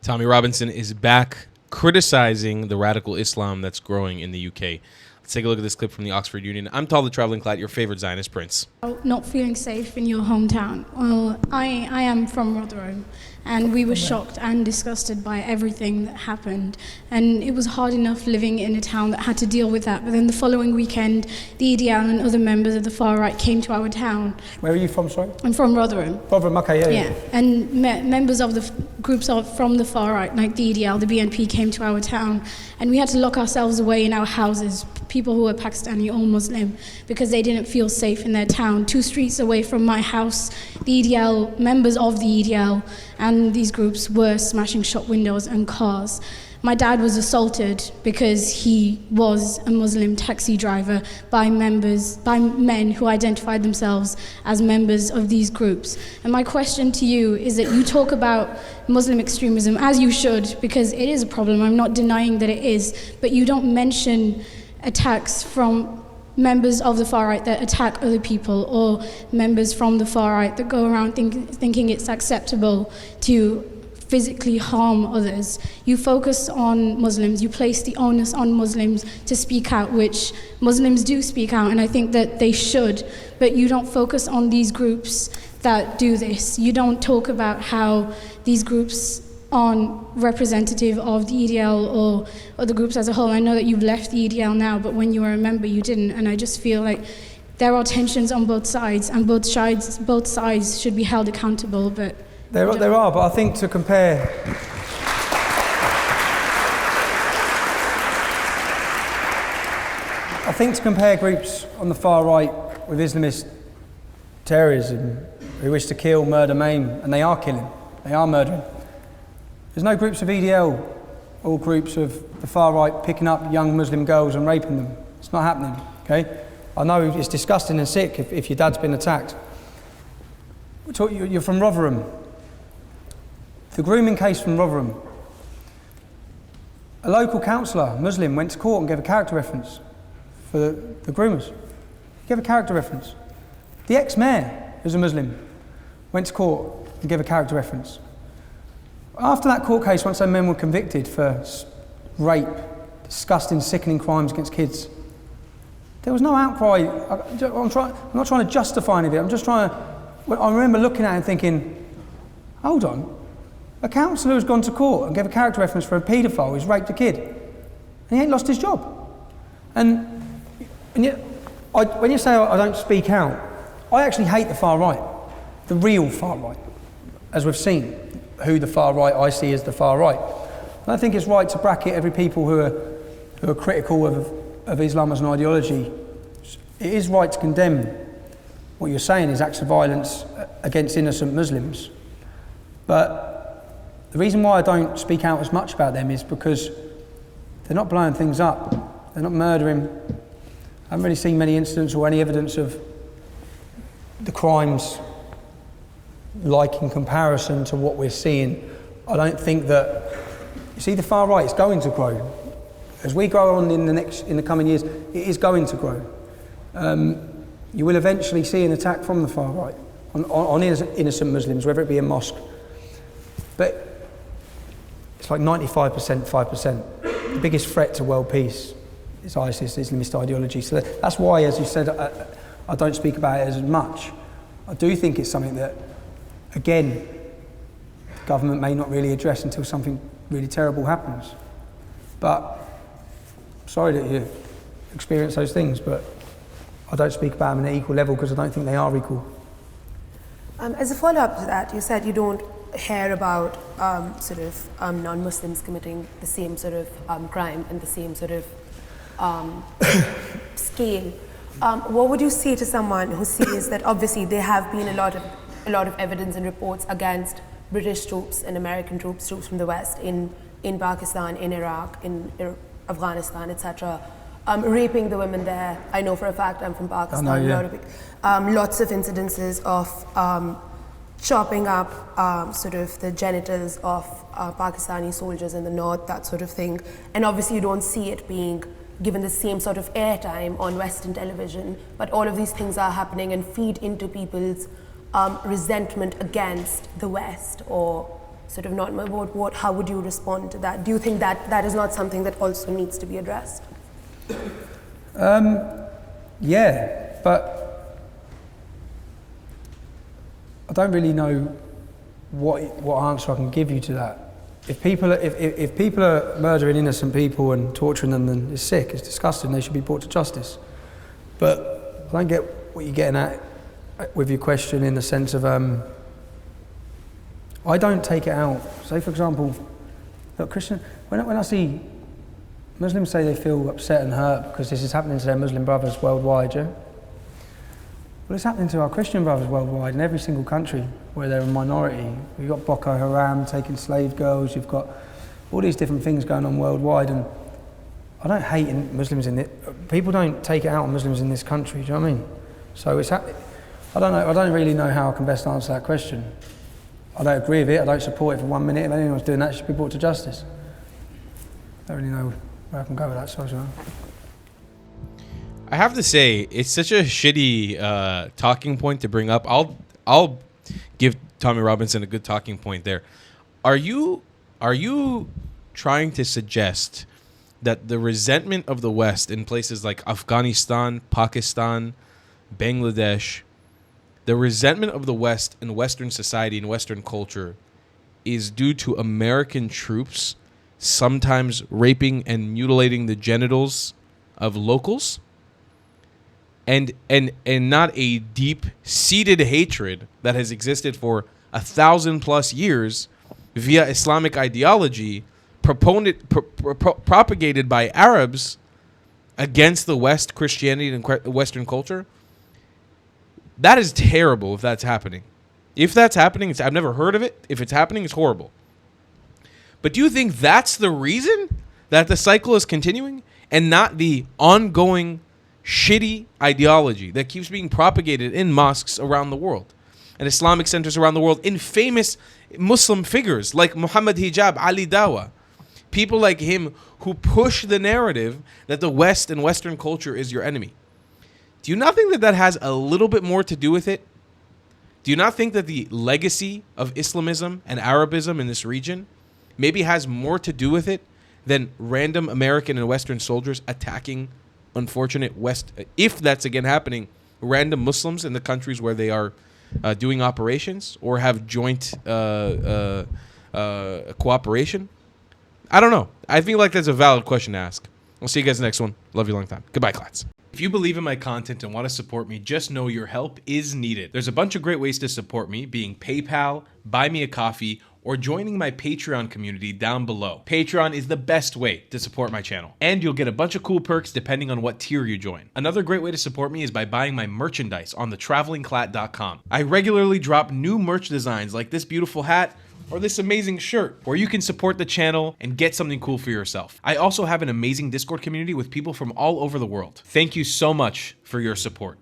Tommy Robinson is back criticizing the radical Islam that's growing in the UK. Let's take a look at this clip from the Oxford Union. I'm Tal the Traveling Clad, your favorite Zionist prince. Not feeling safe in your hometown. Well, I am from Rotherham, and we were shocked and disgusted by everything that happened. And it was hard enough living in a town that had to deal with that. But then the following weekend, the EDL and other members of the far right came to our town. Where are you from, sorry? I'm from Rotherham. Rotherham, okay, yeah. And members of the groups from the far right, like the EDL, the BNP, came to our town. And we had to lock ourselves away in our houses, people who were Pakistani or Muslim, because they didn't feel safe in their town. 2 streets away from my house, the EDL, members of the EDL and these groups were smashing shop windows and cars. My dad was assaulted because he was a Muslim taxi driver by men who identified themselves as members of these groups. And my question to you is that you talk about Muslim extremism, as you should, because it is a problem. I'm not denying that it is, but you don't mention attacks from members of the far right that attack other people, or members from the far right that go around thinking it's acceptable to physically harm others. You focus on Muslims, you place the onus on Muslims to speak out, which Muslims do speak out, and I think that they should, but you don't focus on these groups that do this. You don't talk about how these groups aren't representative of the EDL or other groups as a whole. I know that you've left the EDL now, but when you were a member, you didn't, and I just feel like there are tensions on both sides, and both sides should be held accountable, but There are, but I think to compare... I think to compare groups on the far right with Islamist terrorism who wish to kill, murder, maim, and they are killing, they are murdering. There's no groups of EDL or groups of the far right picking up young Muslim girls and raping them. It's not happening, okay? I know it's disgusting and sick if your dad's been attacked. You're from Rotherham. The grooming case from Rotherham. A local councillor, Muslim, went to court and gave a character reference for the groomers. He gave a character reference. The ex-mayor, who's a Muslim, went to court and gave a character reference. After that court case, once those men were convicted for rape, disgusting, sickening crimes against kids, there was no outcry. I'm not trying to justify any of it. I'm just trying to... I remember looking at it and thinking, hold on, a councillor who's gone to court and gave a character reference for a paedophile who's raped a kid, and he ain't lost his job. And yet, when you say I don't speak out, I actually hate the far right, the real far right, as we've seen, who the far right I see as the far right. And I think it's right to bracket every people who are critical of Islam as an ideology. It is right to condemn what you're saying is acts of violence against innocent Muslims. But the reason why I don't speak out as much about them is because they're not blowing things up, they're not murdering. I haven't really seen many incidents or any evidence of the crimes like in comparison to what we're seeing. I don't think that, you see, the far right is going to grow. As we grow on in the coming years, it is going to grow. You will eventually see an attack from the far right on innocent Muslims, whether it be a mosque. But it's like 95%, 5%. The biggest threat to world peace is ISIS, Islamist ideology. So that's why, as you said, I don't speak about it as much. I do think it's something that, again, the government may not really address until something really terrible happens. But sorry that you experience those things, but I don't speak about them on an equal level because I don't think they are equal. As a follow-up to that, you said you don't hear about non-Muslims committing the same sort of crime and the same sort of scale. What would you say to someone who sees that obviously there have been a lot of evidence and reports against British troops and American troops from the West in Pakistan, in Iraq, in Afghanistan, etc., raping the women there? I know for a fact, I'm from Pakistan. I know, yeah. Lots of incidences of chopping up sort of the genitals of Pakistani soldiers in the north, that sort of thing. And obviously you don't see it being given the same sort of airtime on Western television, but all of these things are happening and feed into people's resentment against the West or sort of not about how would you respond to that? Do you think that that is not something that also needs to be addressed? Yeah, but I don't really know what answer I can give you to that. If people are murdering innocent people and torturing them, then it's sick, it's disgusting. They should be brought to justice. But I don't get what you're getting at with your question in the sense of I don't take it out. Say, for example, look, Christian, when I see Muslims say they feel upset and hurt because this is happening to their Muslim brothers worldwide, yeah? Well, it's happening to our Christian brothers worldwide in every single country where they're a minority. You've got Boko Haram taking slave girls, you've got all these different things going on worldwide, and I don't hate Muslims in it. People don't take it out on Muslims in this country, do you know what I mean? So I don't know. I don't really know how I can best answer that question. I don't agree with it. I don't support it for 1 minute. If anyone's doing that, it should be brought to justice. I don't really know where I can go with that. Sorry. I have to say, it's such a shitty talking point to bring up. I'll give Tommy Robinson a good talking point there. Are you trying to suggest that the resentment of the West in places like Afghanistan, Pakistan, Bangladesh, the resentment of the West in Western society and Western culture is due to American troops sometimes raping and mutilating the genitals of locals? And not a deep-seated hatred that has existed for 1,000+ years via Islamic ideology propagated by Arabs against the West, Christianity, and Western culture? That is terrible if that's happening. If that's happening, I've never heard of it. If it's happening, it's horrible. But do you think that's the reason that the cycle is continuing and not the ongoing shitty ideology that keeps being propagated in mosques around the world and Islamic centers around the world in famous Muslim figures like Muhammad Hijab, Ali Dawa, people like him who push the narrative that the West and Western culture is your enemy? Do you not think that that has a little bit more to do with it? Do you not think that the legacy of Islamism and Arabism in this region maybe has more to do with it than random American and Western soldiers attacking unfortunate West, if that's again happening, random Muslims in the countries where they are doing operations or have joint cooperation? I don't know. I feel like that's a valid question to ask. I'll see you guys next one. Love you long time. Goodbye, clats. If you believe in my content and want to support me, just know your help is needed. There's a bunch of great ways to support me, being PayPal, Buy Me a Coffee, or joining my Patreon community down below. Patreon is the best way to support my channel, and you'll get a bunch of cool perks depending on what tier you join. Another great way to support me is by buying my merchandise on thetravelingclat.com. I regularly drop new merch designs like this beautiful hat or this amazing shirt, where you can support the channel and get something cool for yourself. I also have an amazing Discord community with people from all over the world. Thank you so much for your support.